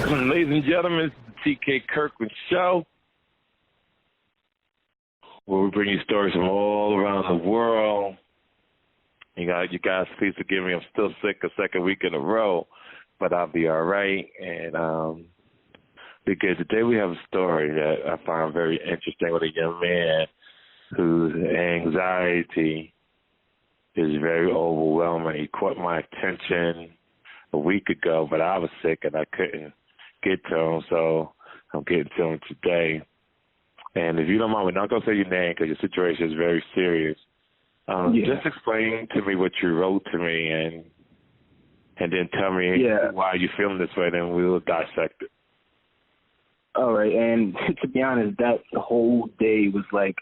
Ladies and gentlemen, this is the TK Kirkland Show, where we bring you stories from all around the world. You guys, please forgive me. I'm still sick a second week in a row, but I'll be all right. And because today we have a story that I find very interesting with a young man whose anxiety is very overwhelming. He caught my attention a week ago, but I was sick and I couldn't get to him, so I'm getting to him today. And if you don't mind, we're not going to say your name because your situation is very serious. Just explain to me what you wrote to me and then tell me why you're feeling this way, then we'll dissect it. All right, and to be honest, that whole day was like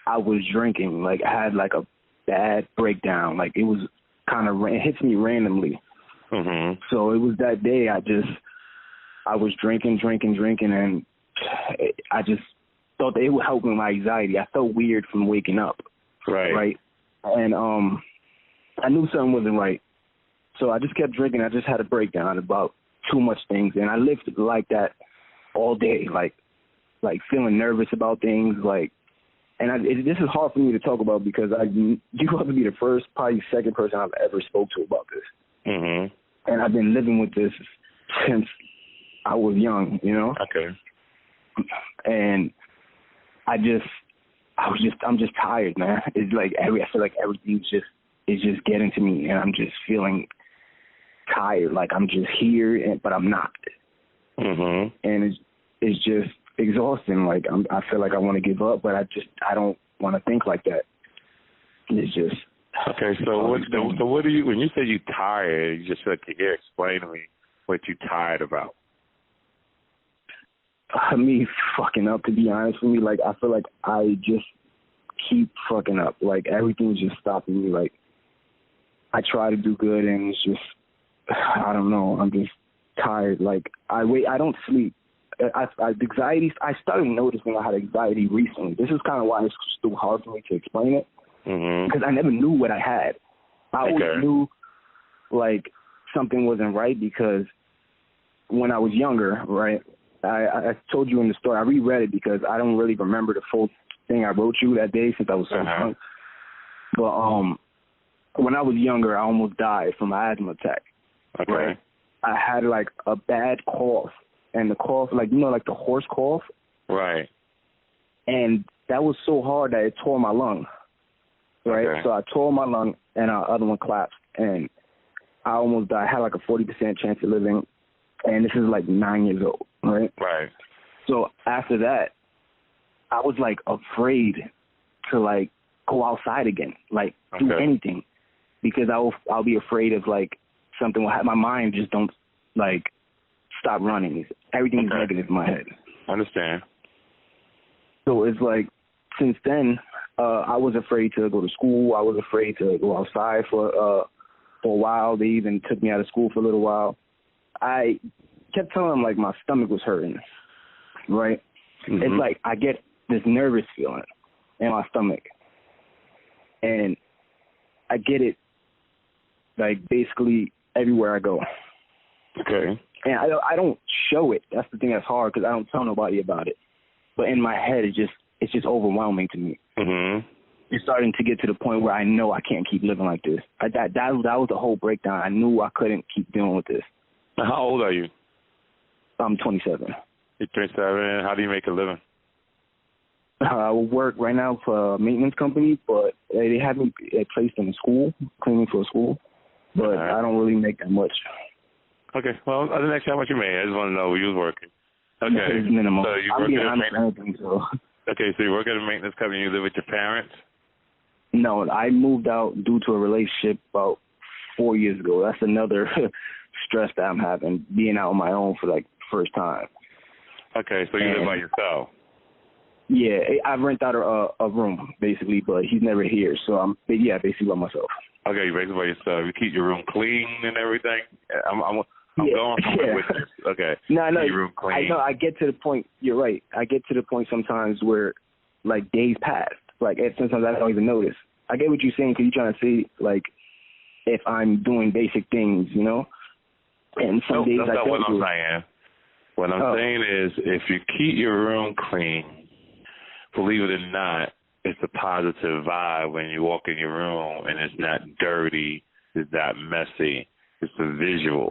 I was drinking. Like I had like a bad breakdown. Like it was kind of, it hits me randomly. Mm-hmm. So it was that day I was drinking, and I just thought that it would help with my anxiety. I felt weird from waking up. Right. And I knew something wasn't right. So I just kept drinking. I just had a breakdown about too much things. And I lived like that all day, like feeling nervous about things. This is hard for me to talk about because you have to be the first, probably second person I've ever spoke to about this. Mm-hmm. And I've been living with this since I was young, you know? Okay. And I'm just tired, man. It's like I feel like everything's just getting to me, and I'm just feeling tired. Like I'm just here, but I'm not. Mm-hmm. And it's just exhausting. Like I feel like I want to give up, but I don't want to think like that. It's just. Okay, so what do you, when you say you're tired, you just said, explain to me what you're tired about. Me fucking up, to be honest with me. Like, I feel like I just keep fucking up. Like, everything's just stopping me. Like, I try to do good, and it's just, I don't know. I'm just tired. Like, I don't sleep. Anxiety, I started noticing I had anxiety recently. This is kind of why it's still hard for me to explain it. Mm-hmm. Because I never knew what I had. I always knew, like, something wasn't right because when I was younger, right, I told you in the story, I reread it because I don't really remember the full thing I wrote you that day since I was so young. But when I was younger, I almost died from an asthma attack. Okay. Right? I had, like, a bad cough, and the cough, like, you know, like the horse cough? Right. And that was so hard that it tore my lung. Right, okay. So I tore my lung, and the other one collapsed, and I almost died. I had like a 40% chance of living, and this is like 9 years old, right? Right. So after that, I was like afraid to like go outside again, like do anything, because I'll be afraid of like something will happen. My mind just don't like stop running. Everything's negative in my head. I understand. So it's like since then. I was afraid to go to school. I was afraid to go outside for a while. They even took me out of school for a little while. I kept telling them, like, my stomach was hurting, right? Mm-hmm. It's like I get this nervous feeling in my stomach, and I get it, like, basically everywhere I go. Okay. And I don't show it. That's the thing that's hard because I don't tell nobody about it. But in my head, it's just overwhelming to me. Mm-hmm. It's starting to get to the point where I know I can't keep living like this. That was the whole breakdown. I knew I couldn't keep dealing with this. How old are you? I'm 27. You're 27. How do you make a living? I work right now for a maintenance company, but they have me placed in a school, cleaning for a school. But I don't really make that much. Okay. Well, I didn't ask you how much you made. I just want to know where you was working. Okay. It's minimal. So you work at a maintenance. Okay, so you work at a maintenance company. You live with your parents? No, I moved out due to a relationship about 4 years ago. That's another stress that I'm having, being out on my own for like the first time. Okay, so you live by yourself? Yeah, I rent out a room basically, but he's never here, so I'm basically by myself. Okay, you're basically by yourself. You keep your room clean and everything. I'm going somewhere with this. Okay. No, your room clean. I know. I get to the point. You're right. I get to the point sometimes where, like, days pass. Like, sometimes I don't even notice. I get what you're saying because you're trying to say, like, if I'm doing basic things, you know. And some days that's I not don't what I'm do. saying. What I'm saying is, if you keep your room clean, believe it or not, it's a positive vibe when you walk in your room and it's not dirty, it's not messy, it's a visual,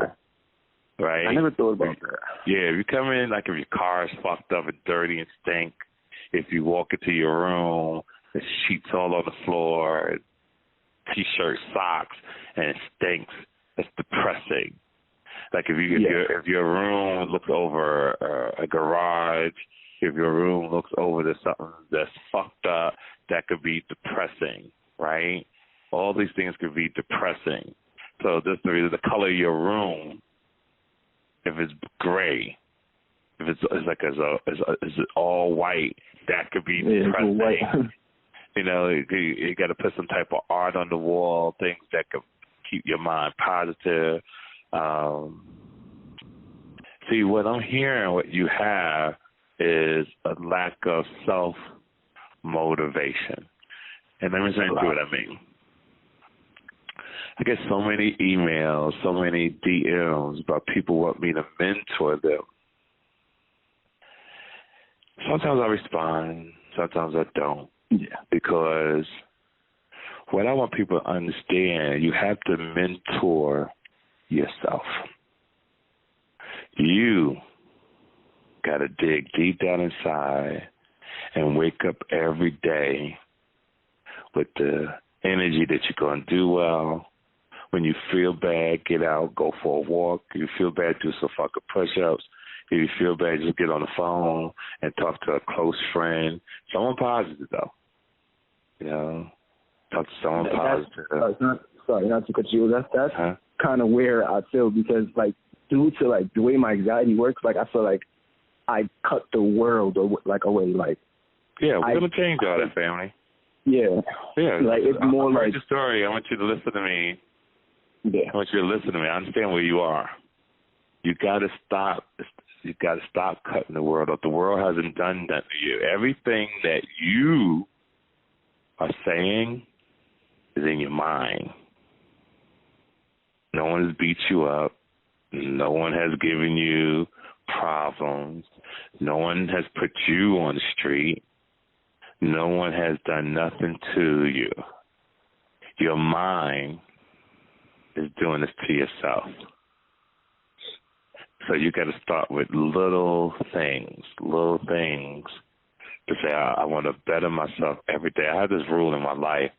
right? I never thought about that. Yeah, if you come in, like if your car is fucked up and dirty and stink, if you walk into your room, there's sheets all on the floor, T-shirt, socks, and it stinks, it's depressing. Like if your room looks over a garage, if your room looks over to something that's fucked up, that could be depressing, right? All these things could be depressing. So this is the reason, the color of your room, if it's gray, if it's all white, that could be depressing. White. You know, you got to put some type of art on the wall, things that could keep your mind positive. See, what I'm hearing, what you have is a lack of self-motivation. And let me say what I mean. I get so many emails, so many DMs about people want me to mentor them. Sometimes I respond, sometimes I don't. Yeah. Because what I want people to understand, you have to mentor yourself. You got to dig deep down inside and wake up every day with the energy that you're going to do well. When you feel bad, get out, go for a walk. If you feel bad, do some fucking push-ups. If you feel bad, just get on the phone and talk to a close friend. Someone positive, though. You know, talk to someone positive. Sorry, not to cut you. That's kind of where I feel, because, like, due to, like, the way my anxiety works, like, I feel like I cut the world away. Like, yeah, we're going to change all that, family. Yeah. Yeah. Like, it's more like the story. I want you to listen to me. Yeah. I want you to listen to me. I understand where you are. You got to stop. You got to stop cutting the world off. The world hasn't done that to you. Everything that you are saying is in your mind. No one has beat you up. No one has given you problems. No one has put you on the street. No one has done nothing to you. Your mind is doing this to yourself. So you got to start with little things to say, I want to better myself every day. I have this rule in my life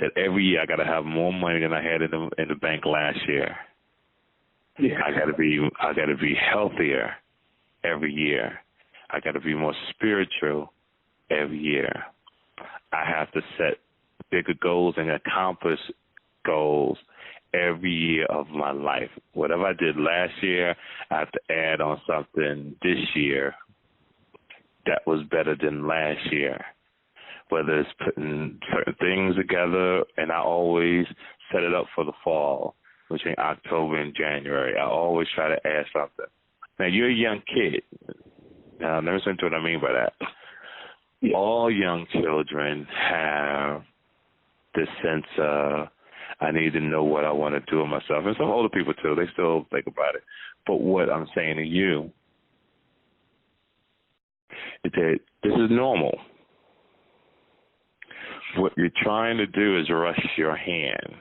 that every year I got to have more money than I had in the bank last year. Yeah. I got to be healthier every year. I got to be more spiritual every year. I have to set bigger goals and accomplish goals every year of my life. Whatever I did last year, I have to add on something this year that was better than last year. Whether it's putting certain things together, and I always set it up for the fall, between October and January. I always try to add something. Now, you're a young kid. Now, let me listen to what I mean by that. Yeah. All young children have this sense of, I need to know what I want to do with myself. And some older people, too, they still think about it. But what I'm saying to you is that this is normal. What you're trying to do is rush your hand.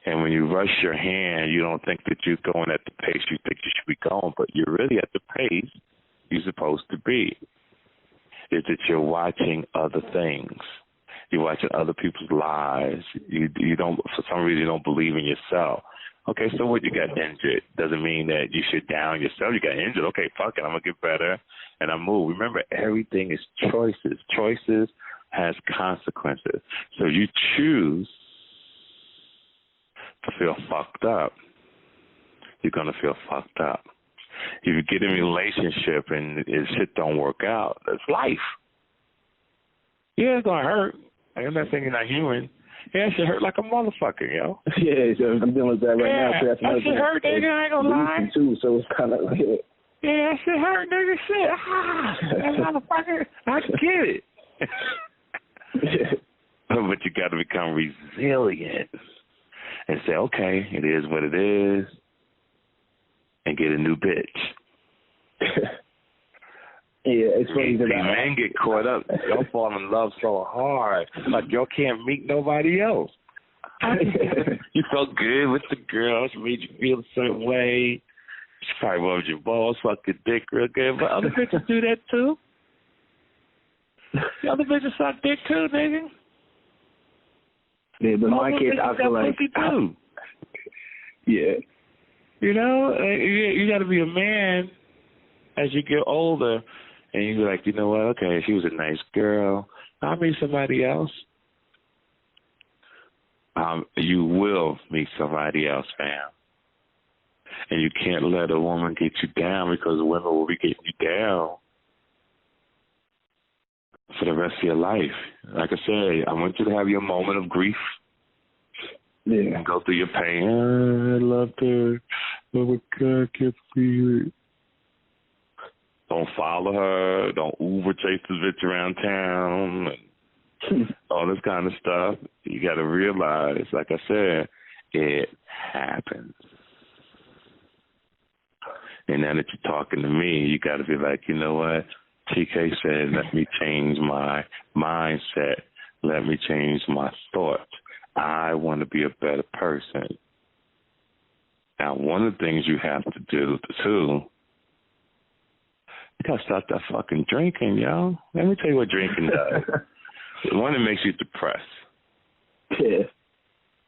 And when you rush your hand, you don't think that you're going at the pace you think you should be going, but you're really at the pace you're supposed to be. Is that you're watching other things. You're watching other people's lives. You don't, for some reason, you don't believe in yourself. Okay, so what, you got injured? Doesn't mean that you should down yourself. You got injured. Okay, fuck it, I'm going to get better, and I move. Remember, everything is choices. Choices has consequences. So you choose to feel fucked up, you're going to feel fucked up. If you get in a relationship and shit don't work out, that's life. Yeah, it's going to hurt. I'm not saying you're not human. Yeah, it should hurt like a motherfucker, yo. Yeah, so I'm dealing with that right now. So that's that shit hurt, nigga. I ain't going to lie. Too, so it's kind of like it. Yeah, that shit hurt, nigga. Shit. That motherfucker. I get it. But you got to become resilient and say, okay, it is what it is, and get a new bitch. Yeah, it's funny that men get caught up. Y'all fall in love so hard, like y'all can't meet nobody else. You felt good with the girl. She made you feel a certain way. She probably rubbed your balls, fucked your dick real good. But other bitches do that too. The other bitches suck dick too, nigga. Yeah, but my kids, I feel like too. Yeah. You know, you got to be a man as you get older, and you be like, you know what? Okay, she was a nice girl. I'll meet somebody else. You will meet somebody else, fam. And you can't let a woman get you down, because women will be getting you down for the rest of your life. Like I said, I want you to have your moment of grief. Yeah. And go through your pain. I loved her. Oh my God, I can't believe it. Don't follow her. Don't Uber chase the bitch around town. And all this kind of stuff. You got to realize, like I said, it happens. And now that you're talking to me, you got to be like, you know what? TK said, let me change my mindset. Let me change my thoughts. I want to be a better person. Now, one of the things you have to do, too, you got to stop that fucking drinking, yo. Let me tell you what drinking does. One, it makes you depressed. Yeah.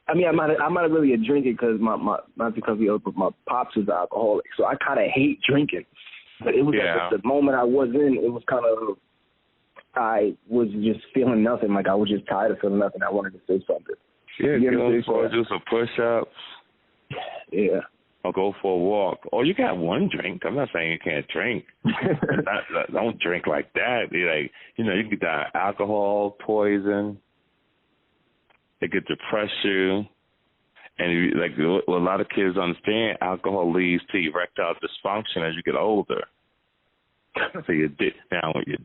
I mean, I'm not really a drinker because not because my pops is alcoholic, so I kind of hate drinking. But it was like the moment I was in, it was kind of, I was just feeling nothing. Like I was just tired of feeling nothing. I wanted to say something. Yeah, go for do some push-ups. Yeah. Or go for a walk. Or you got one drink. I'm not saying you can't drink. Don't drink like that. Like, you can die of alcohol, poison. It could depress you. And what a lot of kids understand, alcohol leads to erectile dysfunction as you get older. So when your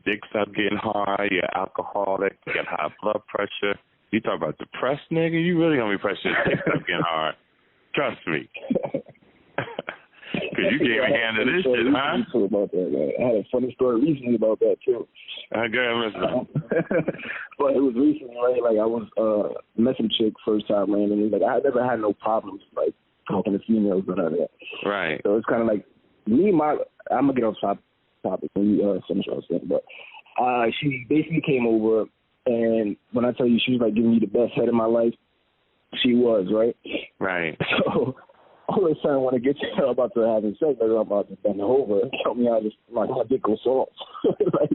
dick starts getting hard, you're alcoholic, you got high blood pressure. You talk about depressed nigga, you really gonna be pressed. Your dick starts getting hard. Trust me. Because you can't even handle this shit, huh? About that, man. I had a funny story recently about that, too. Go ahead, listen. But it was recently, right? Like, I was met some chick first time, man, and like, I never had no problems, like, talking to females or none of that. Right. So it's kind of like, I'm going to get off topic when you finish what I was saying, but she basically came over, and when I tell you she was, like, giving me the best head of my life, she was, right? Right. So all of a sudden, when it gets to about to having sex, I'm about to bend over and tell me how my dick goes soft. like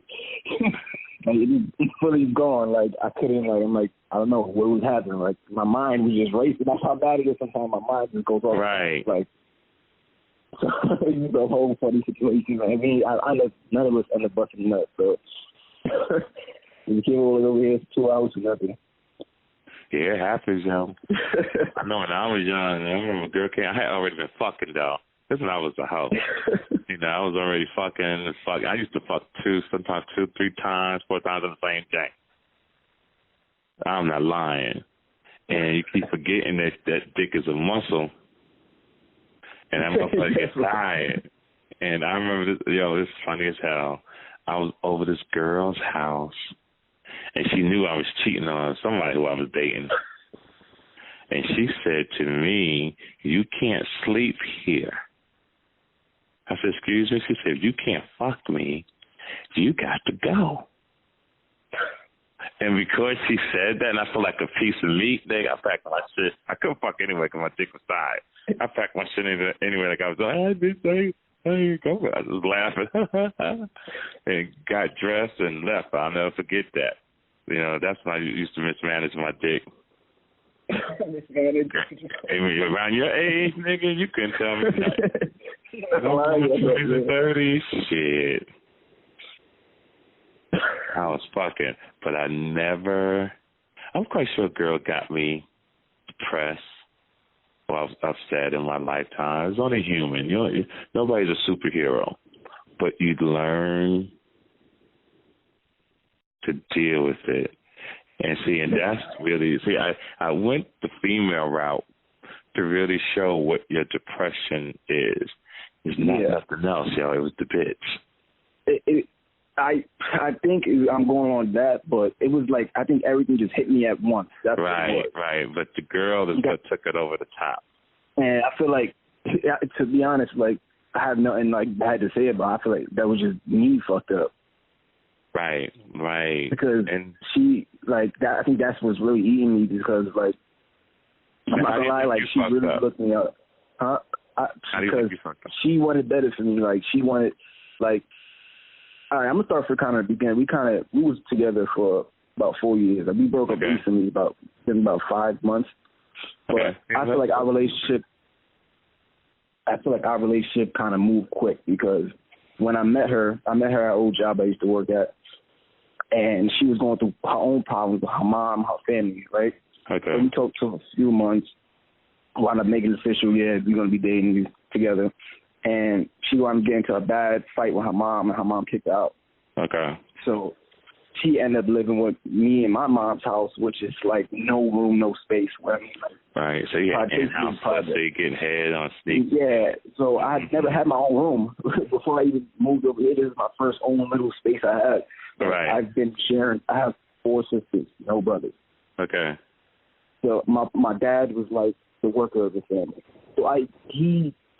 it's fully gone. Like I couldn't. Like I'm like I don't know what was happening. Like my mind was just racing. That's how bad it is. Sometimes my mind just goes off. Right. Like so it's a whole funny situation. I mean, none of us end up busting nuts. So we came over here for 2 hours or nothing. Yeah, it happens, yo. I know when I was young, I remember a girl came. I had already been fucking, though. This when I was a hoe. I was already fucking. I used to fuck sometimes 2, 3 times, 4 times on the same day. I'm not lying. And you keep forgetting that dick is a muscle. And that motherfucker gets tired. And I remember this, this is funny as hell. I was over this girl's house. And she knew I was cheating on somebody who I was dating. And she said to me, you can't sleep here. I said, excuse me? She said, you can't fuck me. You got to go. And because she said that, and I felt like a piece of meat, I packed my shit. I couldn't fuck anyway because my dick was tired. I packed my shit anyway like I was like, hey, go. I was laughing. And got dressed and left. I'll never forget that. That's when I used to mismanage my dick. Mismanage? Hey, around your age, nigga, you couldn't tell me that. I'm 20s and 30s. Shit. I was fucking. But I'm quite sure a girl got me depressed or I was upset in my lifetime. It's only human. Nobody's a superhero. But you'd learn to deal with it. And that's really, I went the female route to really show what your depression is. It's not nothing else, yo. It was the bitch. I think I'm going on that, but it was like I think everything just hit me at once. That's right. But the girl is what took it over the top. And I feel like, to be honest, like I have nothing like bad to say about it. I feel like that was just me fucked up. Right. Because she like that. I think that's what's really eating me because like I'm not gonna lie, like she really looked me up, huh? Because she wanted better for me. Like she wanted, like, all right, I'm gonna start from kind of the beginning. We was together for about 4 years. Like, we broke up recently, about 5 months. But I feel like our relationship kind of moved quick because when I met her at an old job I used to work at, and she was going through her own problems with her mom, her family, right? Okay. So we talked for a few months, wound up making it official, yeah, we're going to be dating together. And she wound up getting into a bad fight with her mom, and her mom kicked her out. Okay. So she ended up living with me in my mom's house, which is like no room, no space. Right. So you had in-house pussy, getting head on sneak. Yeah. So I never had my own room before I even moved over here. This is my first own little space I had. Right. I've been sharing. I have 4 sisters, no brothers. Okay. So my dad was like the worker of the family. So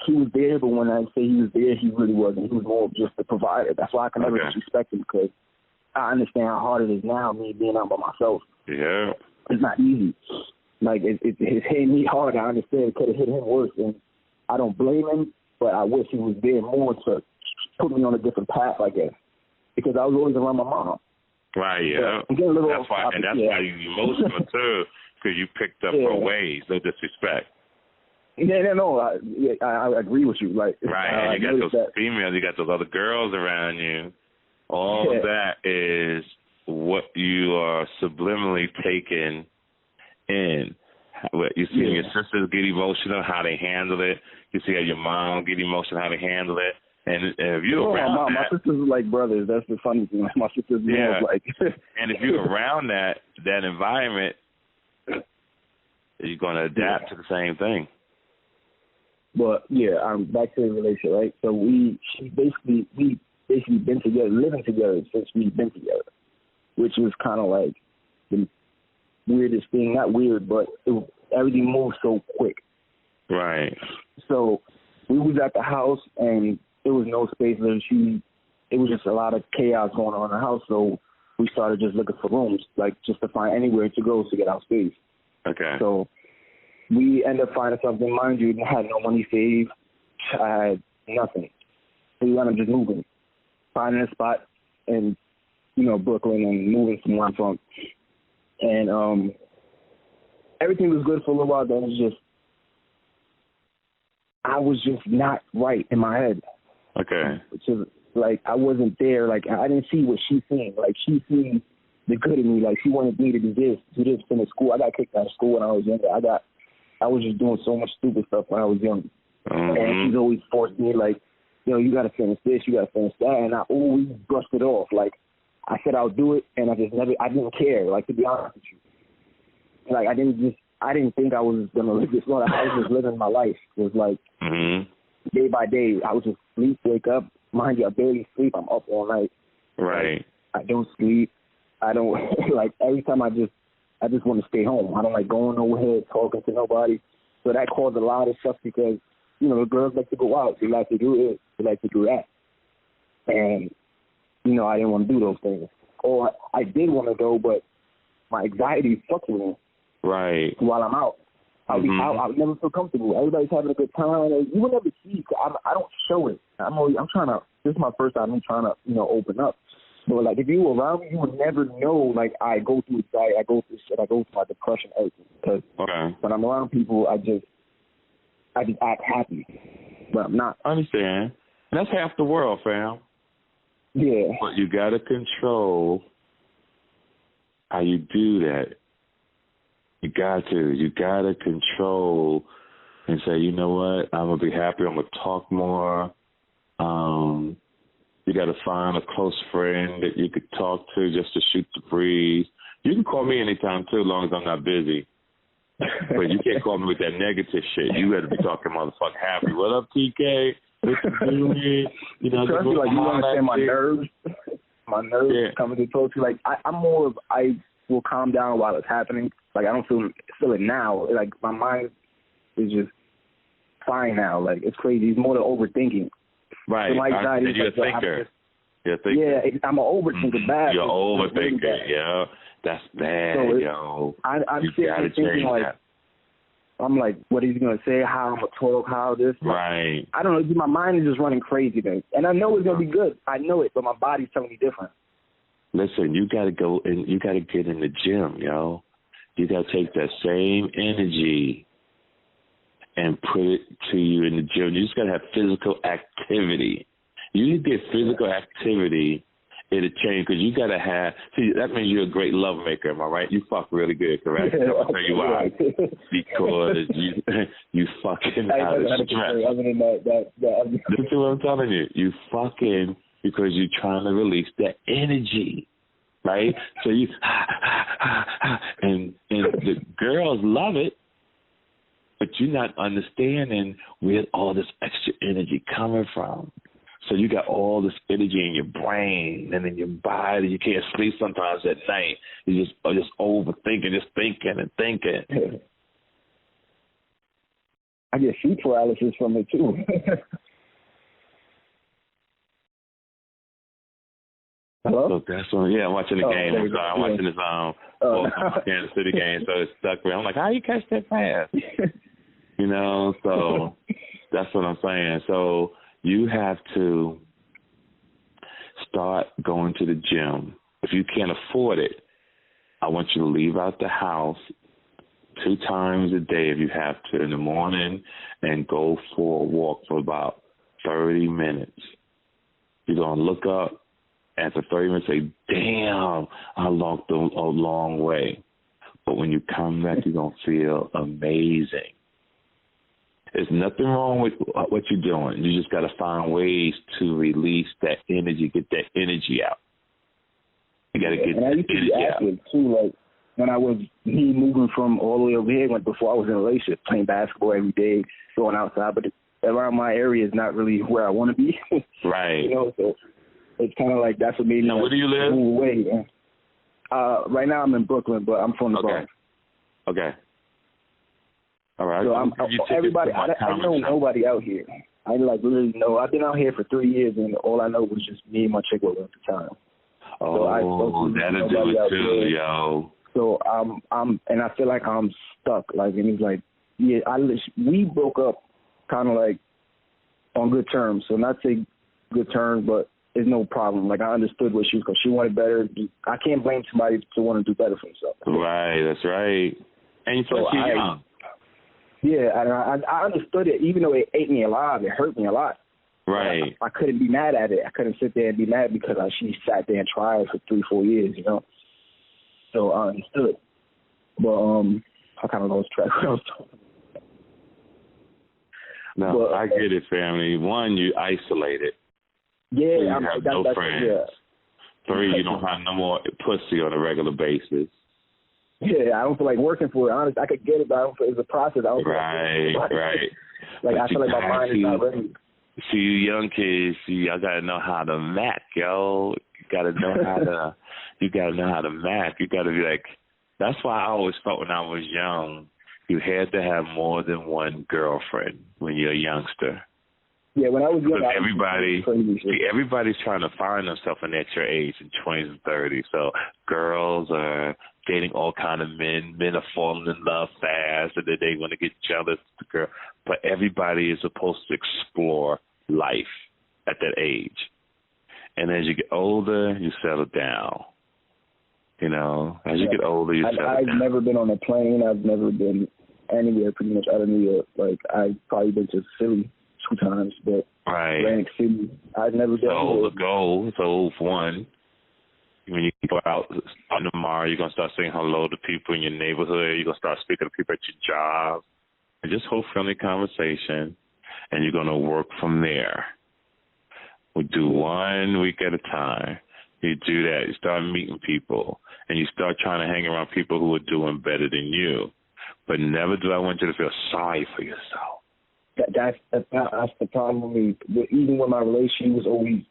he was there, but when I say he was there, he really wasn't. He was more just the provider. That's why I can never disrespect him, because I understand how hard it is now, me being out by myself. Yeah. It's not easy. Like, it's hitting me hard. I understand it could have hit him worse, and I don't blame him, but I wish he was there more to put me on a different path, I guess, because I was always around my mom. Right, yeah. I'm getting a little that's why you're emotional, too, because you picked up her ways, no disrespect. Yeah, no, I agree with you. Like, right, and you got those females, you got those other girls around you. All of that is what you are subliminally taking in. You see your sisters get emotional, how they handle it. You see how your mom get emotional, how they handle it. And if you're around my sisters are like brothers. That's the funny thing. My sisters are like. And if you're around that environment, you're going to adapt to the same thing. But yeah, I'm back to the relationship, right? So we basically been together, living together since we've been together, which was kind of like the weirdest thing. Not weird, but everything moved so quick. Right. So we was at the house, and there was no space. It was just a lot of chaos going on in the house. So we started just looking for rooms, like just to find anywhere to go to get our space. Okay. So we ended up finding something. Mind you, I had no money saved. I had nothing. So we wound up just moving, finding a spot in, Brooklyn, and moving from where I'm from. And everything was good for a little while. Then I was just not right in my head. Okay. Which is like I wasn't there. Like I didn't see what she seen. Like she seen the good in me. Like she wanted me to do this, finish school. I got kicked out of school when I was younger. I was just doing so much stupid stuff when I was young. Mm-hmm. And she's always forced me, like, you got to finish this, you got to finish that. And I always brushed it off. Like, I said I'll do it, and I didn't care, like, to be honest with you. Like, I didn't think I was going to live this long. I was just living my life. It was like, day by day, I would just sleep, wake up. Mind you, I barely sleep. I'm up all night. Right. Like, I don't sleep. I don't, like, every time I just want to stay home. I don't like going nowhere, talking to nobody. So that caused a lot of stuff because, the girls like to go out. They like to do it. They like to do that. And, I didn't want to do those things. Or I did want to go, but my anxiety fucked with me. Right. While I'm out. I'll be out. I'll never feel comfortable. Everybody's having a good time. You will never see. I don't show it. I'm trying to, this is my first time I'm trying to, open up. But, like, if you were around me, you would never know, like, I go through anxiety, I go through shit, I go through my depression, everything. Because when I'm around people, I just act happy. But I'm not. I understand. That's half the world, fam. Yeah. But you got to control how you do that. You got to control and say, you know what, I'm going to be happy, I'm going to talk more. You got to find a close friend that you could talk to just to shoot the breeze. You can call me anytime, too, as long as I'm not busy. But you can't call me with that negative shit. You got to be talking motherfucking happy. What up, TK? You know, trust me, like you understand my nerves. My nerves coming to talk to you. Like I'm more of I will calm down while it's happening. Like I don't feel it now. Like my mind is just fine now. Like it's crazy. It's more the overthinking. Right. So you're a thinker. Yeah, I'm an overthinker. Bad. You're an overthinker. Yeah, that's bad, so yo. I'm sitting there thinking like, I'm like, what is he gonna say? How I'm gonna talk? How this? Right. I don't know. My mind is just running crazy, man. And I know it's gonna be good. I know it, but my body's telling me different. Listen, you gotta go and you gotta get in the gym, yo. You gotta take that same energy and put it to you in the gym. You just gotta have physical activity. You get physical activity, it'll change because you gotta have. See, that means you're a great love maker. Am I right? You fuck really good, correct? I'll tell you why. Because you fucking out of stress. Listen to what I'm telling you. You fucking because you're trying to release that energy, right? So you and the girls love it. But you're not understanding where all this extra energy coming from. So you got all this energy in your brain and in your body. You can't sleep sometimes at night. You just overthinking, just thinking and thinking. I get sleep paralysis from it too. Hello? So that's when, I'm watching the game. I'm sorry, I'm watching this Kansas City game, so it's stuck with me. I'm like, how you catch that pass? You know, so that's what I'm saying. So you have to start going to the gym. If you can't afford it, I want you to leave out the house 2 times a day if you have to in the morning and go for a walk for about 30 minutes. You're going to look up after 30 minutes and say, damn, I walked a long way. But when you come back, you're going to feel amazing. There's nothing wrong with what you're doing. You just got to find ways to release that energy, get that energy out. You got to get that energy out. Too, like when I was moving from all the way over here, before I was in a relationship, playing basketball every day, going outside, but around my area is not really where I want to be. Right. You know, so it's kind of like that's what made me where do you live? Move away. Right now I'm in Brooklyn, but I'm from the Bronx. Okay. All right. So everybody, I know nobody out here. I literally know. I've been out here for 3 years, and all I know was just me and my chick at the time. Oh, that'll do it too, yo. So and I feel like I'm stuck. Like, and it's like, we broke up kind of like on good terms. So not say good terms, but it's no problem. Like I understood what she was, because she wanted better. I can't blame somebody to want to do better for himself. Right, that's right. And so you're young. Yeah, and I understood it, even though it ate me alive. It hurt me a lot. Right. I couldn't be mad at it. I couldn't sit there and be mad because she sat there and tried for 3-4 years, you know. So I understood. But I kind of lost track of what I was talking about. No, but, I get it, family. 1, you isolated. Yeah. You have no friends. Yeah. 3, you don't have no more pussy on a regular basis. Yeah, I don't feel like working for it. Honestly, I could get it, but I don't feel it's a process. I don't right. Like, I feel like my mind is not ready. See, you young kids, y'all gotta know how to Mac, yo. You gotta know how to. You gotta know how to Mac. You gotta be like. That's why I always felt when I was young, you had to have more than one girlfriend when you're a youngster. Yeah, when I was young, everybody's trying to find themselves at your age, in 20s and 30s. So girls are dating all kind of men. Men are falling in love fast, and then they want to get jealous of the girl. But everybody is supposed to explore life at that age. And as you get older, you settle down. You know, as you get older, you settle down. I've never been on a plane. I've never been anywhere pretty much out of New York. Like, I've probably been to Philly 2 times, but Atlantic City, I've never been. So the goal, for 1, when you go out tomorrow, you're going to start saying hello to people in your neighborhood. You're going to start speaking to people at your job. And just hold friendly conversation, and you're going to work from there. We'll do 1 week at a time. You do that. You start meeting people, and you start trying to hang around people who are doing better than you. But never do I want you to feel sorry for yourself. That's the problem with me. Even with my relationship, she was always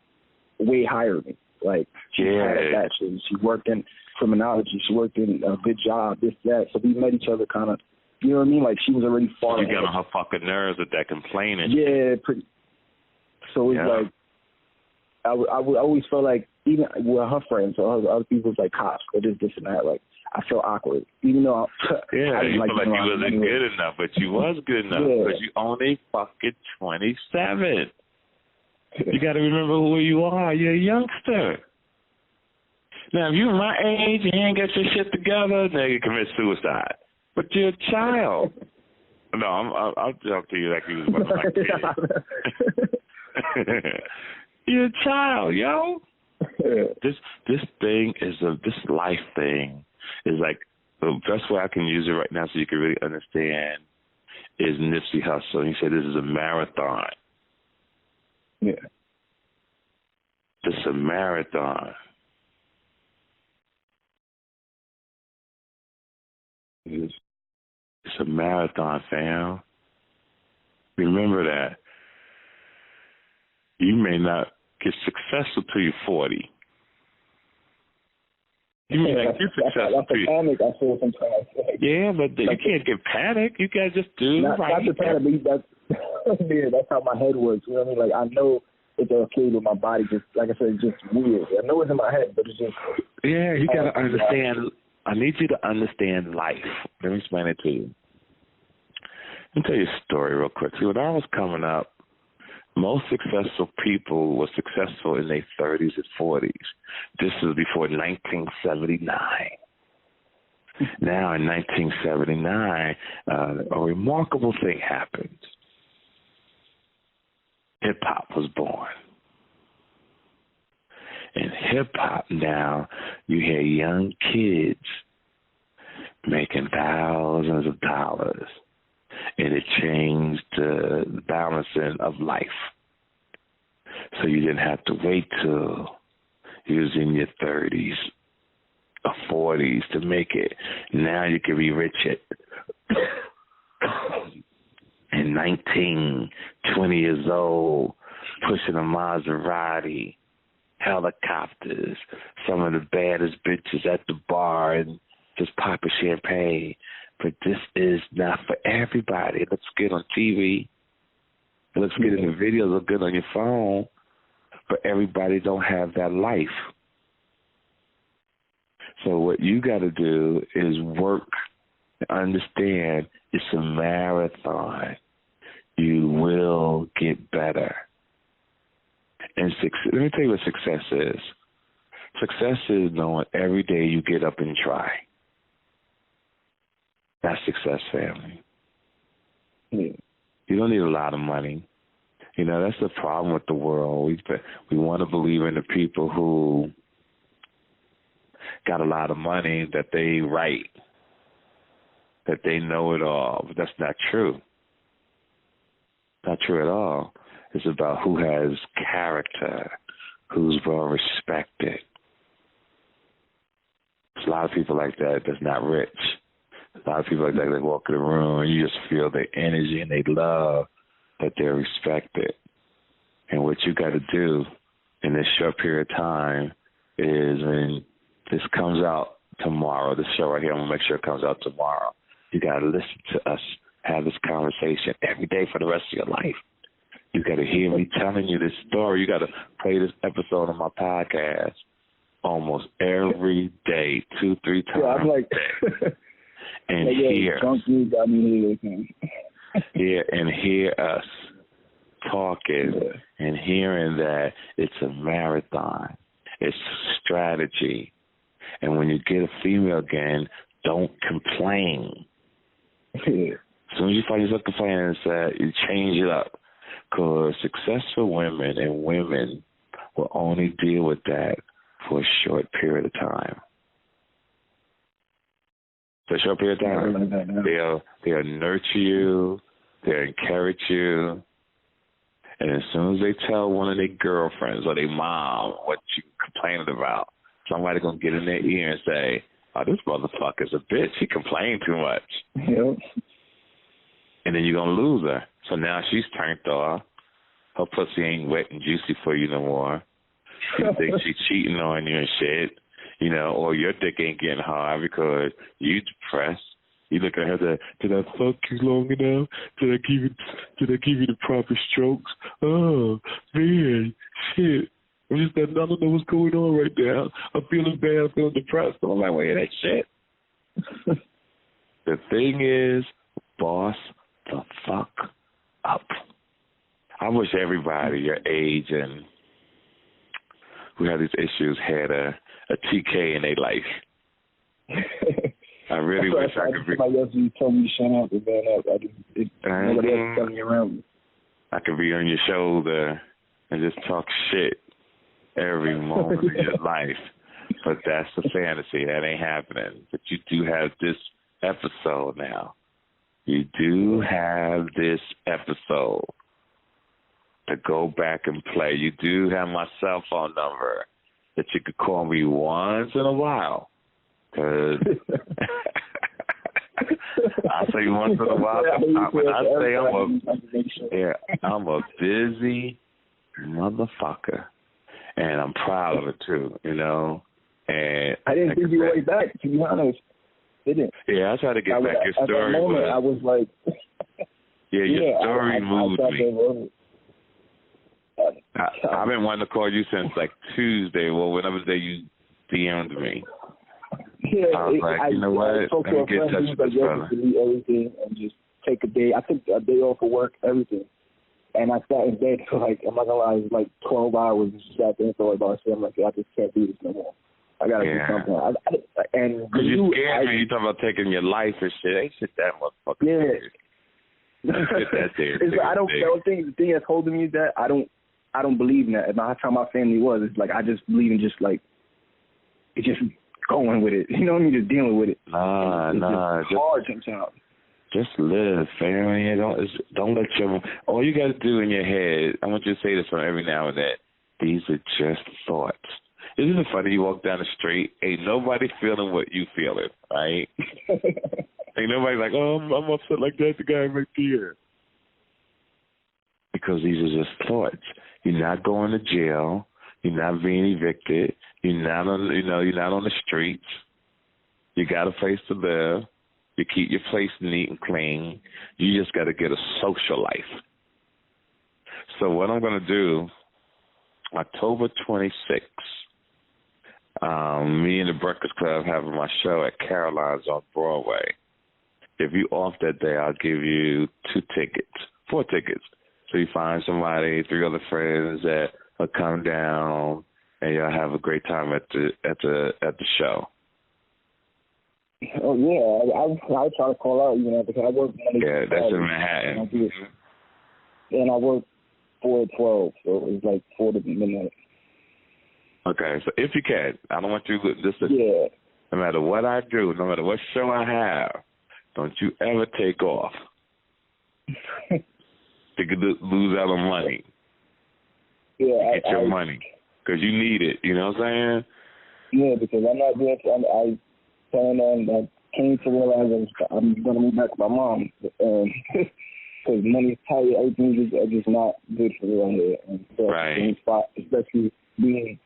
way higher than me. Like, she had a bachelor's. She worked in criminology. She worked in a good job, this, that. So we met each other kind of, you know what I mean? Like, she was already far ahead. You got on her fucking nerves with that complaining. Yeah, pretty. So it's like, I always felt like, even with her friends or other people was like cops or this and that, like, I felt awkward. Even though you like, felt like you wasn't good enough, but you was good enough because you only fucking 27. You got to remember who you are. You're a youngster. Now, if you're my age and you ain't got your shit together, then you commit suicide. But you're a child. No, I'll talk to you like you was one of my kids. You're a child, yo. This thing is this life thing is like the best way I can use it right now so you can really understand is Nipsey Hussle. He said this is a marathon. Yeah. It's a marathon. It's a marathon, fam. Remember that. You may not get successful till you're 40. You may not get successful till panic I feel sometimes. Yeah, but you can't get panic. You gotta just do not the panic, that's how my head works. You know what I mean? Like, I know it's okay, but my body just, like I said, it's just weird. I know it's in my head, but it's just... Yeah, you got to understand. I need you to understand life. Let me explain it to you. Let me tell you a story real quick. See, when I was coming up, most successful people were successful in their 30s and 40s. This was before 1979. Now, in 1979, a remarkable thing happened. Hip-hop was born. In hip-hop now, you hear young kids making thousands of dollars, and it changed the balancing of life. So you didn't have to wait till you was in your 30s or 40s to make it. Now you can be rich at 19, 20 years old, pushing a Maserati, helicopters, some of the baddest bitches at the bar and just popping champagne. But this is not for everybody. It looks good on TV. It looks good in the videos, look good on your phone. But everybody don't have that life. So what you got to do is work and understand it's a marathon. You will get better. And let me tell you what success is. Success is knowing every day you get up and try. That's success, family. Yeah. You don't need a lot of money. You know, that's the problem with the world. We want to believe in the people who got a lot of money, that they right, that they know it all. But that's not true. Not true at all. It's about who has character, who's well respected. There's a lot of people like that that's not rich. A lot of people like that, they walk in the room and you just feel their energy and they love that they're respected. And what you got to do in this short period of time is when this comes out tomorrow, this show right here, I'm going to make sure it comes out tomorrow. You got to listen to us have this conversation every day for the rest of your life. You got to hear me telling you this story. You got to play this episode on my podcast almost every day, 2-3 times. Yeah, I'm like, and hear us talking and hearing that it's a marathon. It's strategy. And when you get a female again, don't complain. As soon as you find yourself complaining, you change it up. Because successful women and women will only deal with that for a short period of time. For a short period of time. They'll nurture you, they'll encourage you, and as soon as they tell one of their girlfriends or their mom what you complaining about, somebody's going to get in their ear and say, oh, this motherfucker's a bitch. She complained too much. Yep. And then you're going to lose her. So now she's turned off. Her pussy ain't wet and juicy for you no more. You think she's cheating on you and shit, you know, or your dick ain't getting hard because you depressed. You look at her, did I fuck you long enough? Did I give you the proper strokes? Oh, man, shit. I don't know what's going on right now. I'm feeling bad. I'm feeling depressed. I'm like, wait, that shit. The thing is, boss the fuck up. I wish everybody your age and who had these issues had a TK in their life. I really wish I could be. Somebody else told me to shut up and man up. Nobody else telling me around me. I could be on your shoulder and just talk shit every moment of your life. But that's the fantasy. That ain't happening. But you do have this episode now. You do have this episode to go back and play. You do have my cell phone number that you could call me once in a while. Because I say once in a while, when I say I'm a busy motherfucker. And I'm proud of it, too, you know. And I didn't think you were way back, to be honest. Didn't. Yeah, I tried to get back. Your story at that moment, I was like... your story moved me. I've been wanting to call you since, like, Tuesday. Well, whenever day you DM'd me. Yeah, I was like, you know what? Let me get in touch with this brother. Delete everything and just take a day. I took a day off of work, everything. And I sat in bed for like, I'm not gonna lie, it was like 12 hours and just sat there for like about I'm like, I just can't do this no more. I gotta do something. And because you scared me, you talking about taking your life and shit. Ain't shit that motherfucker. Yeah. The thing that's holding me is that I don't believe in that. And that's how my family was. It's like I just believe in just like it's just going with it. You know what I mean? Just dealing with it. It's hard sometimes. Just live, family. Don't let all you got to do in your head, I want you to say this from every now and then, these are just thoughts. Isn't it funny you walk down the street, ain't nobody feeling what you feeling, right? Ain't nobody like, oh, I'm upset like that, the guy right there. Because these are just thoughts. You're not going to jail. You're not being evicted. You're not on the streets. You got a place to live. You keep your place neat and clean. You just got to get a social life. So what I'm going to do, October 26th, me and the Breakfast Club having my show at Caroline's on Broadway. If you off that day, I'll give you 4 tickets. So you find somebody, 3 other friends that will come down, and you'll have a great time at the show. Oh yeah, I try to call out, because I work Monday. Yeah, that's in Manhattan. And I work 4 to 12, so it's like 4 to midnight. Okay, so if you can, I don't want you to Yeah. No matter what I do, no matter what show I have, don't you ever take off to lose out on money. Yeah, get your money because you need it. You know what I'm saying? Yeah, because I'm not doing. I came to realize I'm going to move back with my mom, because money's tight, everything is just not good for me right here. And so right. Spot, especially being,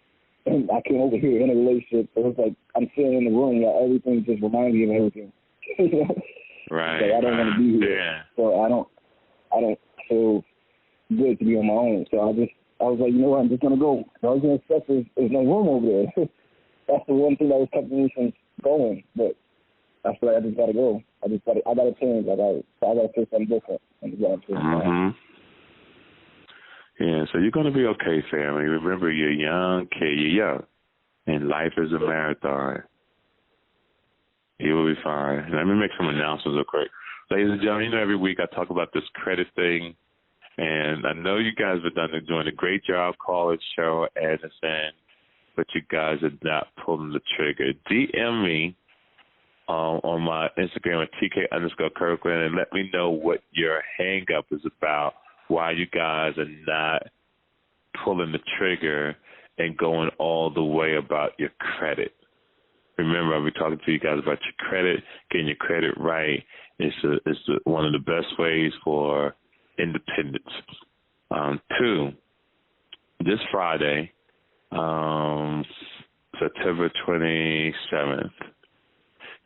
and I came over here in a relationship, so it's like I'm sitting in the room where everything just reminds me of everything. Right. So I don't want to be here. Yeah. So I don't feel good to be on my own. So I was like, you know what, I'm just going to go. I was going to expect there's no room over there. That's the one thing that was keeping me from going, but I feel like I just gotta go. I gotta change. I gotta say something different. Yeah, so you're gonna be okay, family. Remember, you're young, kid. You're young, and life is a marathon. You will be fine. Let me make some announcements real quick, ladies and gentlemen. Every week I talk about this credit thing, and I know you guys have doing a great job. Calling Cheryl Anderson. But you guys are not pulling the trigger. DM me on my Instagram at TK_Kirkland and let me know what your hang-up is about, why you guys are not pulling the trigger and going all the way about your credit. Remember, I'll be talking to you guys about your credit, getting your credit right. It's one of the best ways for Independence. 2, this Friday, September 27th,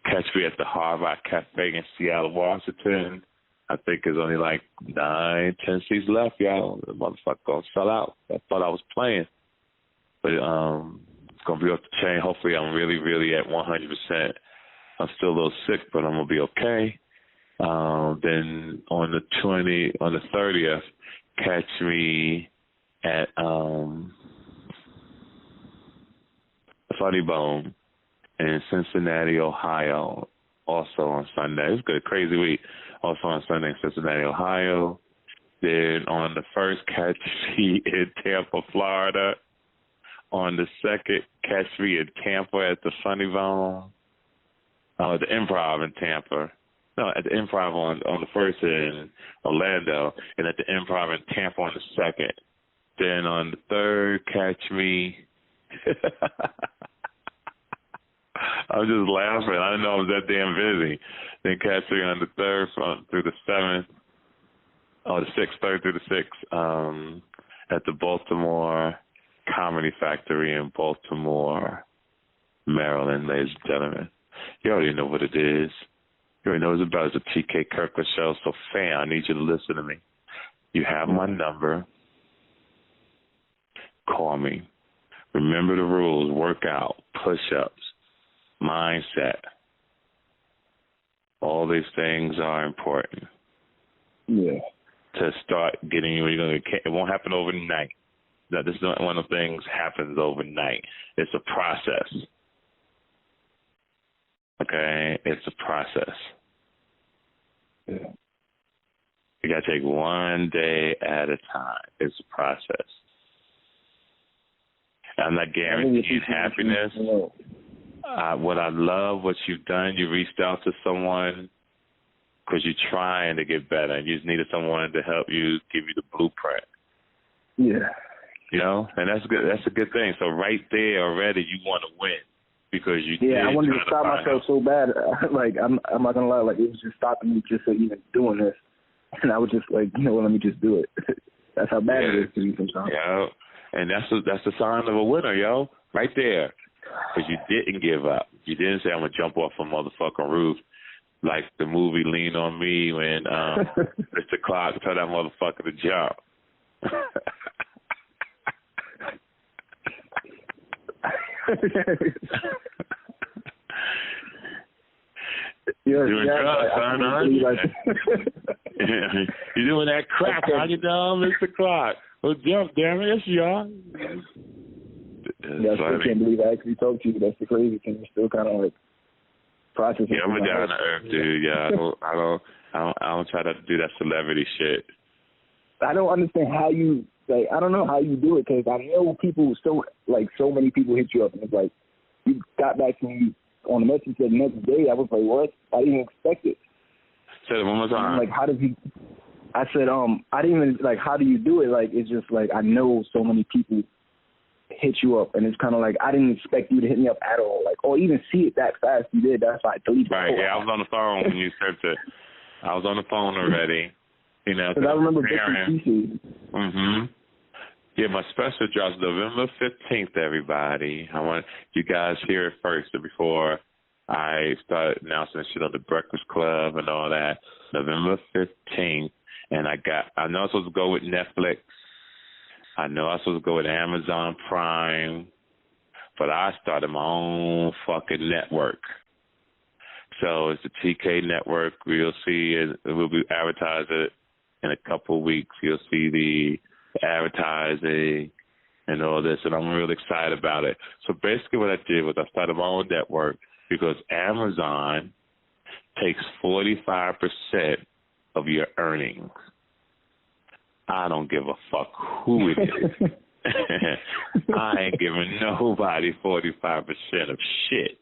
catch me at the Hard Rock Cafe in Seattle, Washington. I think there's only like 9, 10 seats left, y'all. The motherfucker gonna sell out. I thought I was playing. But it's gonna be off the chain. Hopefully I'm really, really at 100%. I'm still a little sick, but I'm gonna be okay. Then on the 30th, catch me at Funny Bone in Cincinnati, Ohio, also on Sunday. It's good, crazy week. Also on Sunday in Cincinnati, Ohio. Then on the 1st, catch me in Tampa, Florida. On the 2nd, catch me in Tampa at the Funny Bone. The Improv in Tampa. No, at the Improv on the 1st in Orlando, and at the Improv in Tampa on the 2nd. Then on the 3rd, catch me. I'm just laughing. I didn't know I was that damn busy. Then catch me on the 3rd through the 7th. Oh, the 6th, 3rd through the 6th, at the Baltimore Comedy Factory in Baltimore, Maryland, ladies and gentlemen. You already know what it is. You already know what it's about. It's a TK Kirkland show. So, fam, I need you to listen to me. You have my number. Call me. Remember the rules. Work out. Push-ups. Mindset. All these things are important. Yeah. To start getting you where you're going to. It won't happen overnight. That this is not one of the things happens overnight. It's a process. Okay? It's a process. Yeah. You got to take one day at a time. It's a process. I'm not guaranteeing happiness. What I love, what you've done, you reached out to someone because you're trying to get better. You just needed someone to help you, give you the blueprint. Yeah. You know, and that's good. That's a good thing. So right there already, you want to win because you. Yeah, I wanted to stop myself so bad. Like I'm not gonna lie. Like it was just stopping me just for even doing this, and I was just like, you know what? Let me just do it. That's how bad it is to me sometimes. Yeah, and that's the sign of a winner, yo. Right there, because you didn't give up. You didn't say I'm gonna jump off a motherfucking roof, like the movie Lean on Me when Mr. Clark told that motherfucker to jump. You're doing drugs, son, aren't you? You're doing that crap. How you doing, Mr. Clark? Well, jump, damn it, yes, you are. Yeah, I can't believe I actually talked to you. That's the crazy thing. You're still kind of like processing. Yeah, I'm a down to earth dude. Yeah, I don't try to do that celebrity shit. I don't understand how you. Like, I don't know how you do it because I know people so many people hit you up and it's like you got back to me on the message the next day. I was like, what? I didn't expect it. Say it one more time. Like, how does he? I said, I didn't even like. How do you do it? Like, it's just like I know so many people hit you up, and it's kind of like I didn't expect you to hit me up at all, like, or even see it that fast. You did. That's why I deleted it. Right. Yeah, I was on the phone when you sent it. I was on the phone already. You know, because I remember bits and pieces. Mm-hmm. Yeah, my special drops November 15th, everybody. I want you guys hear it first before I start announcing shit on the Breakfast Club and all that. November 15th, and I know I'm supposed to go with Netflix. I know I'm supposed to go with Amazon Prime, but I started my own fucking network. So it's the TK Network. We'll see it. We'll be advertising it in a couple of weeks. You'll see the advertising and all this, and I'm really excited about it. So basically what I did was I started my own network because Amazon takes 45% of your earnings. I don't give a fuck who it is. I ain't giving nobody 45% of shit.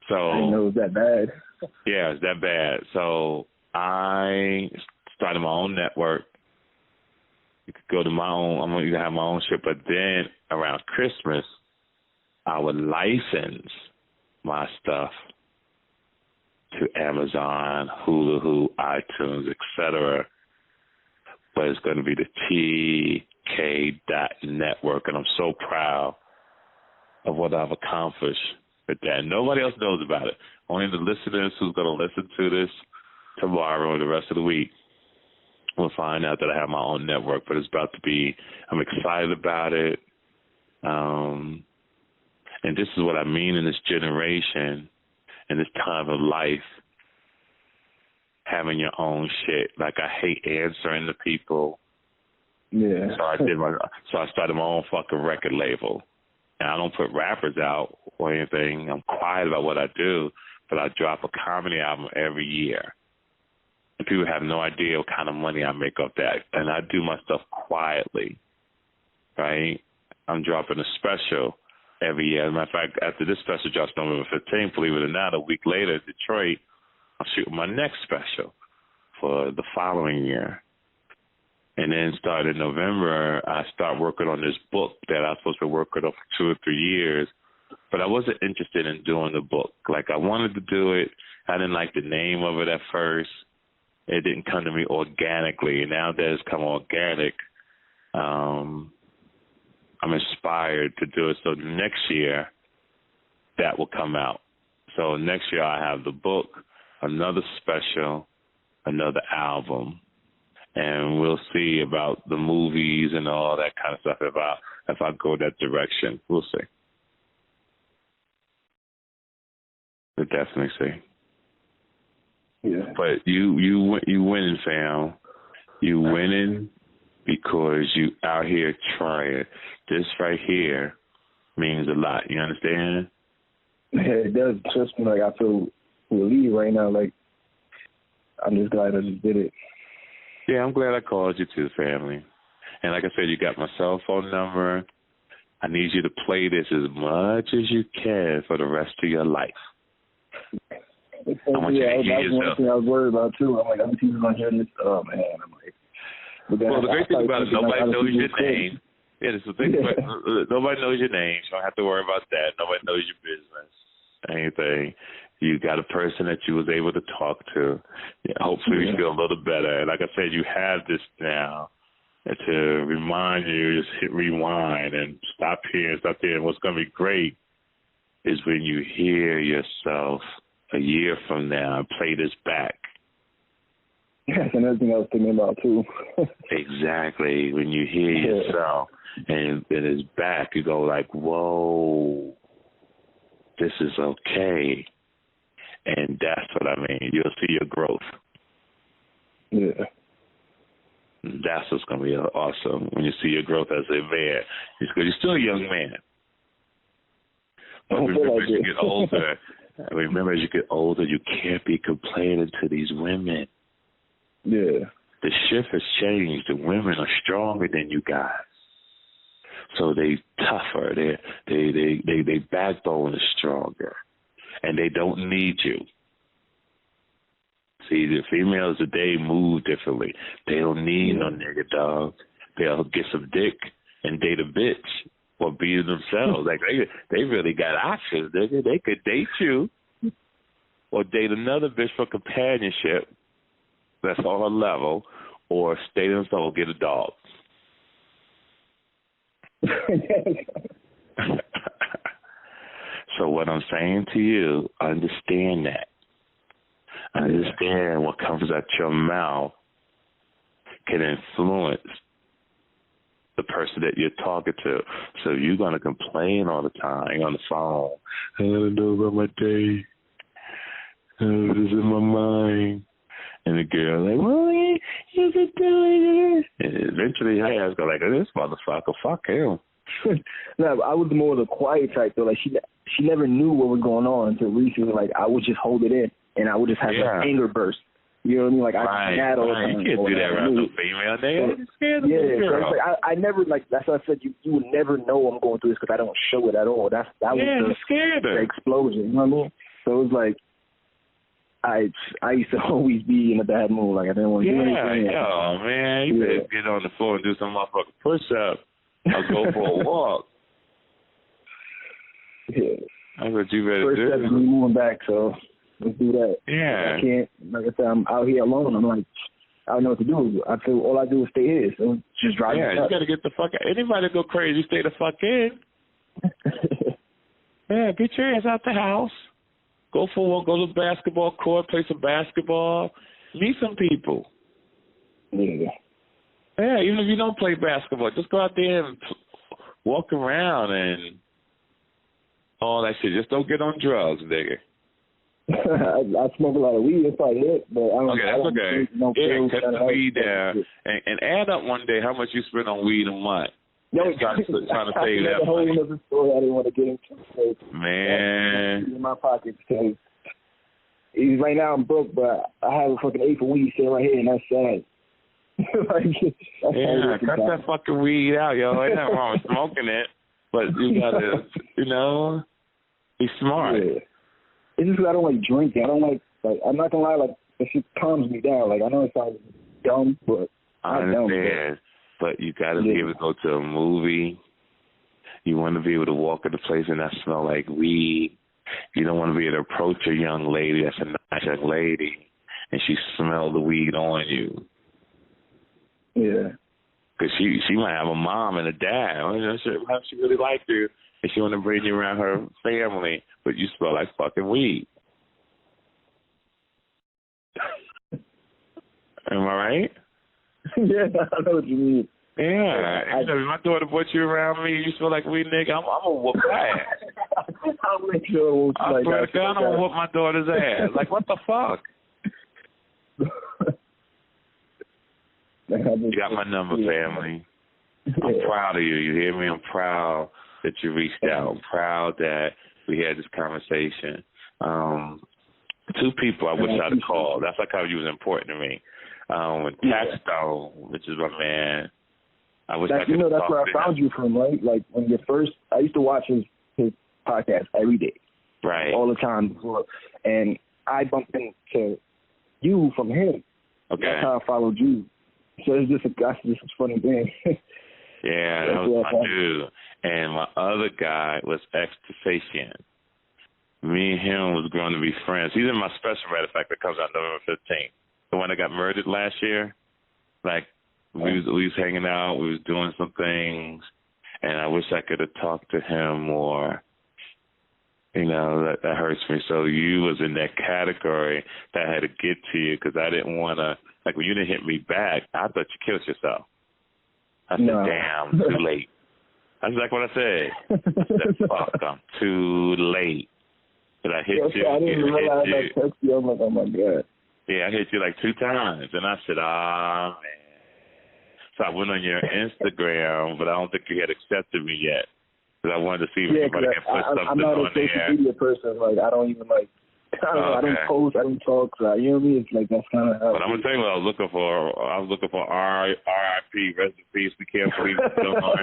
So I didn't know it was that bad. Yeah, it's that bad. So I started my own network. You could go to my own. I'm going to have my own shit. But then around Christmas, I would license my stuff to Amazon, Hulu, iTunes, etc. but it's going to be the TK Network, and I'm so proud of what I've accomplished with that. Nobody else knows about it. Only the listeners who's going to listen to this tomorrow or the rest of the week will find out that I have my own network, but it's about to be, I'm excited about it. And this is what I mean in this generation, in this time of life, having your own shit. Like, I hate answering to people. Yeah. So I started my own fucking record label. And I don't put rappers out or anything. I'm quiet about what I do, but I drop a comedy album every year. And people have no idea what kind of money I make off that. And I do my stuff quietly, right? I'm dropping a special every year. As a matter of fact, after this special drops November 15th, believe it or not, a week later in Detroit, I'll shoot my next special for the following year. And then starting in November, I start working on this book that I was supposed to work on for 2 or 3 years. But I wasn't interested in doing the book. Like, I wanted to do it. I didn't like the name of it at first. It didn't come to me organically. And now that it's come organic, I'm inspired to do it. So next year, that will come out. So next year, I have the book, another special, another album. And we'll see about the movies and all that kind of stuff if I go that direction. We'll see. We'll definitely see. Yeah. But you winning, fam. You winning because you out here trying. This right here means a lot. You understand? Yeah, it does. Trust me, like, I feel relieved right now. Like, I'm just glad I just did it. Yeah, I'm glad I called you too, family. And like I said, you got my cell phone number. I need you to play this as much as you can for the rest of your life. I want you to hear yourself. One thing I was worried about too. I'm like, I'm people gonna hear this. Oh man, I'm like. Well, the great thing about it, nobody knows your name. Yeah, that's the thing. Nobody knows your name. So you don't have to worry about that. Nobody knows your business. Anything. You got a person that you was able to talk to. Yeah, hopefully you feel a little better. And like I said, you have this now. And to remind you, just hit rewind and stop here and stop there. And what's going to be great is when you hear yourself a year from now and play this back. That's another thing I was thinking about too. Exactly. When you hear yourself and it's back, you go like, whoa, this is okay. And that's what I mean. You'll see your growth. Yeah. That's what's going to be awesome when you see your growth as a man. Because you're still a young man. But remember, as you get older, you can't be complaining to these women. Yeah. The shift has changed. The women are stronger than you guys. So they tougher. They backbone is stronger. And they don't need you. See, the females today move differently. They don't need no nigga dog. They'll get some dick and date a bitch or be themselves. Like they really got options, nigga. They could date you or date another bitch for companionship. That's on a level, or stay themselves, get a dog. So what I'm saying to you, understand that. Understand what comes out your mouth can influence the person that you're talking to. So if you're going to complain all the time on the phone, I don't know about my day. This is in my mind. And the girl like, well, you could do it. And eventually her ass go like, this motherfucker, fuck him. No, I was more the quiet type though. Like she never knew what was going on until recently. Like I would just hold it in and I would just have an anger burst. You know what I mean? Like I had all the time. You can't do that around the female. So it's like I never like that's why I said you would never know I'm going through this because I don't show it at all. That was the explosion. You know what I mean? So it was like I used to always be in a bad mood. Like I didn't want to do anything. Oh man, you better get on the floor and do some motherfucking push up. I'll go for a walk. Yeah. That's what you better do. First step is me moving back, so let's do that. Yeah. I can't, like I said, I'm out here alone. I'm like, I don't know what to do. I feel all I do is stay here, so just drive. Yeah, you got to get the fuck out. Anybody go crazy, stay the fuck in. Yeah, get your ass out the house. Go for a walk, go to the basketball court, play some basketball, meet some people. Yeah. Yeah, even if you don't play basketball, just go out there and walk around and all that shit. Just don't get on drugs, nigga. I smoke a lot of weed. That's probably it. But I don't. Okay, that's okay. Yeah, cut the weed down and add up one day how much you spend on weed and what. Yo, trying to save that a whole money. other story I didn't want to get into. So Man, in my pocket because right now I'm broke, but I have a fucking eighth of weed sitting right here, and that's sad. Yeah, cut that fucking weed out, yo. Ain't nothing wrong with smoking it, but you gotta, be smart. Yeah. It's just 'cause I don't like drinking. I don't like I'm not gonna lie, like that shit calms me down. Like I know it sounds dumb, but I understand. But you got to be able to go to a movie. You want to be able to walk in a place and not smell like weed. You don't want to be able to approach a young lady that's a nice young lady and she smell the weed on you. Yeah. Because she might have a mom and a dad. She really liked you and she want to bring you around her family, but you smell like fucking weed. Am I right? Yeah, I know what you mean. Yeah, if my daughter brought you around me, you smell like weed, nigga, I'm gonna whoop her ass. I'll make sure it I swear to God, I'm gonna whoop my daughter's ass. Like, what the fuck? You got my number, family. I'm proud of you. You hear me? I'm proud that you reached out. I'm proud that we had this conversation. Two people I wish I'd have called. That's like how you was important to me. Taxstone, which is my man. I wish I could talk to him. That's where I found you from, right? Like when you first, I used to watch his podcast every day, right, all the time before, and I bumped into you from him. Okay, that's how I followed you. So it's just a funny thing. Yeah, that was my dude. And my other guy was Ecstasation. Me and him was going to be friends. He's in my special, matter of fact, that comes out November 15th. The one that got murdered last year. Like, we was hanging out, we was doing some things, and I wish I could have talked to him more. You know, that hurts me. So you was in that category that I had to get to you because I didn't want to, like when you didn't hit me back, I thought you killed yourself. I said, damn, too late. That's like what I said. I said, fuck, I'm too late. But I hit you. I didn't realize I texted you. I'm like, oh my God. Yeah, I hit you like 2 times. And I said, man. So I went on your Instagram, but I don't think you had accepted me yet. Because I wanted to see if somebody can put something on there. I'm not a social media person. Like, I don't even like, I don't post, I don't talk. So, you know what I mean? It's like, that's kind of how. But I'm going to tell you what I was looking for. I was looking for R.I.P., rest in peace. We can't believe it's still on.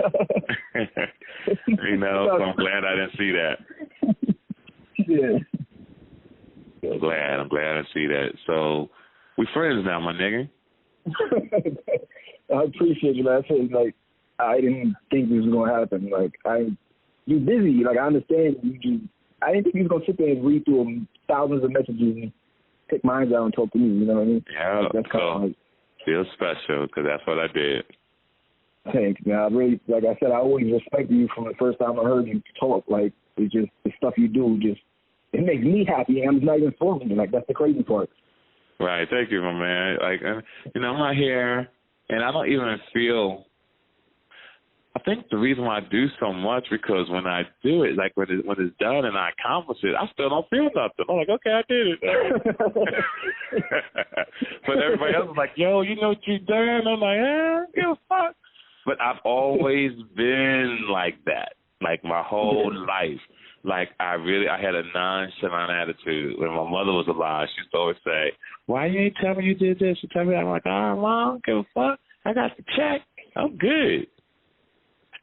You know, so I'm glad I didn't see that. Yeah. I'm glad I didn't see that. So, we friends now, my nigga. I appreciate you, man. I said, like, I didn't think this was going to happen. Like, you're busy. Like, I understand. I didn't think you was going to sit there and read through thousands of messages and pick mine out and talk to me. You know what I mean? Yeah. Like, that's kind of like, feel special because that's what I did. Thanks, man. I really, like I said, I always respected you from the first time I heard you talk. Like, it's just the stuff you do, it makes me happy. And I'm not even for me. Like, that's the crazy part. Right. Thank you, my man. Like, you know, I'm not here, and I don't even feel. I think the reason why I do so much because when I do it, like when it's done and I accomplish it, I still don't feel nothing. I'm like, okay, I did it. But everybody else is like, yo, you know what you done? I'm like, give a fuck. But I've always been like that, like my whole life. Like I had a nonchalant attitude. When my mother was alive, she used to always say, why you ain't tell me you did this? You tell me that. I'm like, Mom, I don't give a fuck. I got the check. I'm good.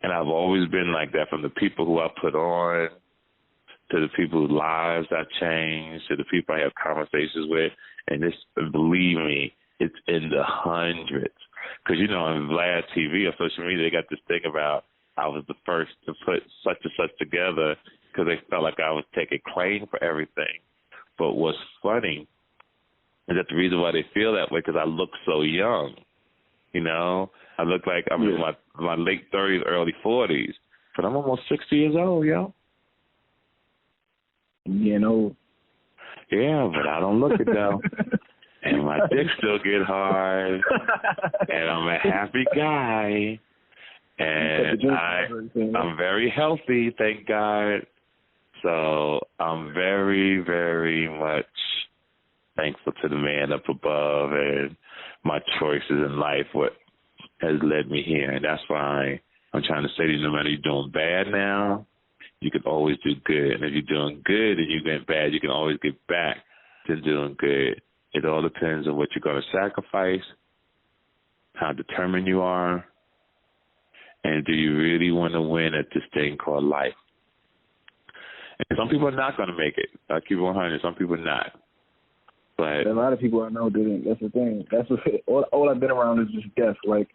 And I've always been like that from the people who I put on to the people whose lives I changed to the people I have conversations with. And this, believe me, it's in the hundreds. Because, you know, on Vlad TV or social media, they got this thing about I was the first to put such and such together because they felt like I was taking claim for everything. But what's funny Is that the reason why they feel that way? Because I look so young. You know, I look like I'm in my late 30s, early 40s, but I'm almost 60 years old, yo. You know. Yeah, but I don't look it though. And my dick still get hard. And I'm a happy guy. And I'm very healthy, thank God. So I'm very, very much thankful to the man up above and my choices in life, what has led me here. And that's why I'm trying to say to you, no matter you're doing bad now, you can always do good. And if you're doing good and you're doing bad, you can always get back to doing good. It all depends on what you're going to sacrifice, how determined you are, and do you really want to win at this thing called life? And some people are not going to make it. I keep it 100. Some people are not. But a lot of people I know didn't. That's the thing. That's what, all I've been around is just death. Like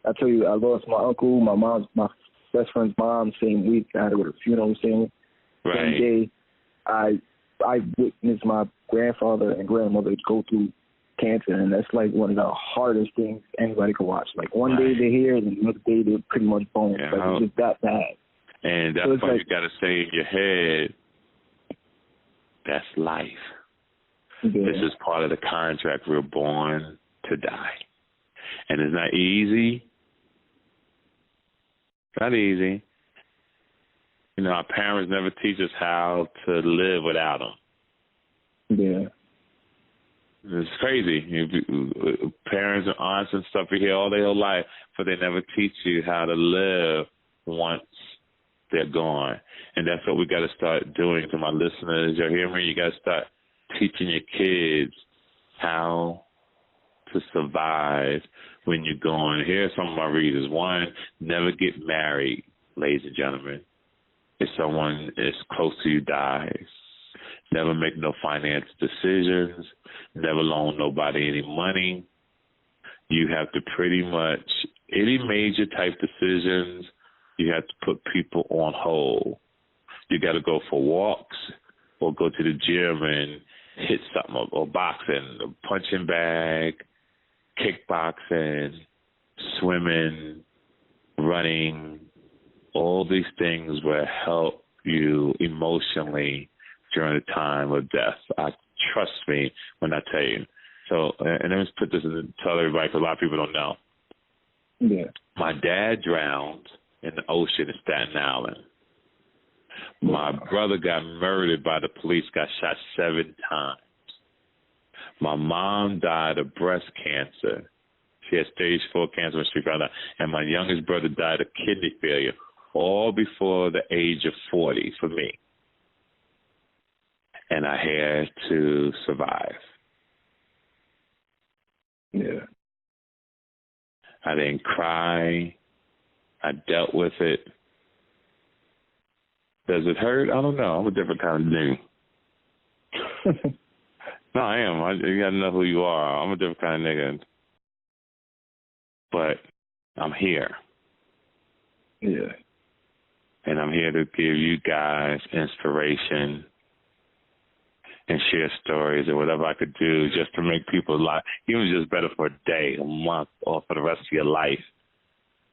I tell you, I lost my uncle, my best friend's mom, same week. I had to go to the funeral, same day. I witnessed my grandfather and grandmother go through cancer, and that's like one of the hardest things anybody can watch. Like one day they're here, and another day they're pretty much bones. Yeah. Like it's just that bad. And that's why you got to say in your head, that's life. Yeah. This is part of the contract. We're born to die. And it's not easy. Not easy. You know, our parents never teach us how to live without them. Yeah. It's crazy. Parents and aunts and stuff, you hear all their whole life, but they never teach you how to live once they're gone. And that's what we got to start doing. To my listeners, you hear me? You got to start teaching your kids how to survive when you're gone. Here are some of my reasons. One, never get married, ladies and gentlemen. If someone is close to you dies, never make no finance decisions, never loan nobody any money. You have to pretty much, any major type decisions, you have to put people on hold. You got to go for walks or go to the gym and hit something, or boxing, or punching bag, kickboxing, swimming, running. All these things will help you emotionally during the time of death. Trust me when I tell you. So, and let's put this in, tell everybody, because a lot of people don't know. Yeah. My dad drowned in the ocean in Staten Island. My brother got murdered by the police, got shot 7 times. My mom died of breast cancer. She had stage 4 cancer when she found out. And my youngest brother died of kidney failure, all before the age of 40 for me. And I had to survive. Yeah. I didn't cry. I dealt with it. Does it hurt? I don't know. I'm a different kind of nigga. No, I am. You got to know who you are. I'm a different kind of nigga. But I'm here. Yeah. And I'm here to give you guys inspiration and share stories or whatever I could do just to make people life, even just better for a day, a month, or for the rest of your life.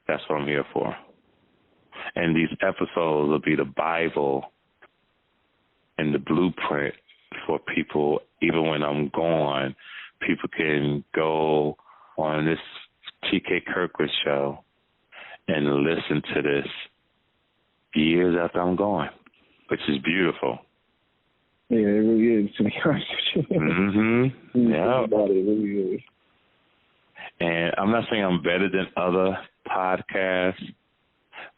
That's what I'm here for. And these episodes will be the Bible and the blueprint for people. Even when I'm gone, people can go on this TK Kirkland show and listen to this years after I'm gone, which is beautiful. Yeah, it really is, to be honest with you. Mm-hmm. Yeah. It really is. And I'm not saying I'm better than other podcasts,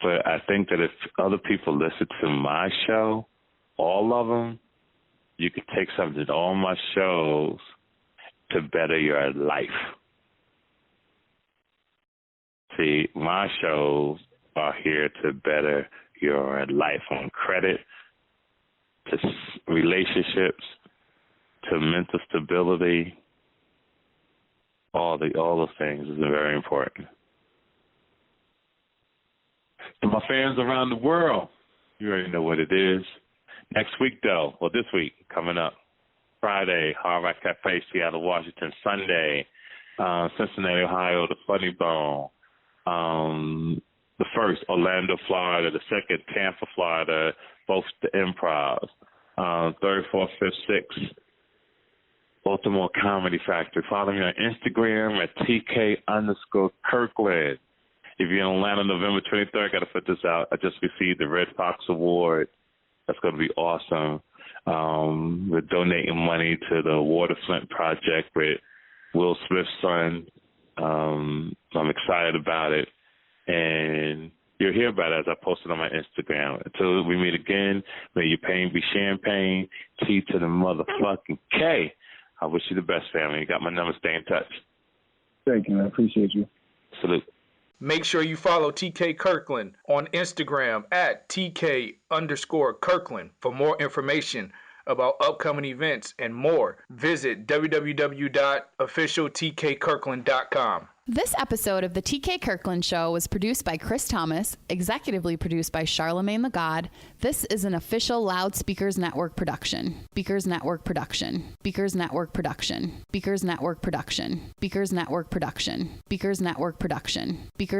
but I think that if other people listen to my show, all of them, you could take something to all my shows to better your life. See, my shows are here to better your life, from credit to relationships to mental stability. All those things is very important. To my fans around the world, you already know what it is. Next week, though, well, this week coming up, Friday, Hard Rock Cafe, Seattle, Washington. Sunday, Cincinnati, Ohio, the Funny Bone. The first, Orlando, Florida. The second, Tampa, Florida, both the Improvs. Third, fourth, fifth, sixth, Baltimore Comedy Factory. Follow me on Instagram at TK_Kirkland. If you're in Atlanta, November 23rd, got to put this out. I just received the Red Fox Award. That's going to be awesome. We're donating money to the Water Flint Project with Will Smith's son. I'm excited about it. And you'll hear about it as I post it on my Instagram. Until we meet again, may your pain be champagne. T to the motherfucking K. I wish you the best, family. You got my number. Stay in touch. Thank you, man. I appreciate you. Salute. Make sure you follow TK Kirkland on Instagram at TK_Kirkland. For more information about upcoming events and more, visit www.officialtkkirkland.com. This episode of the TK Kirkland Show was produced by Chris Thomas, executively produced by Charlemagne the God. This is an official Loudspeakers Network production. Speakers Network production. Speakers Network production. Speakers Network production. Speakers Network production. Speakers Network production. Speakers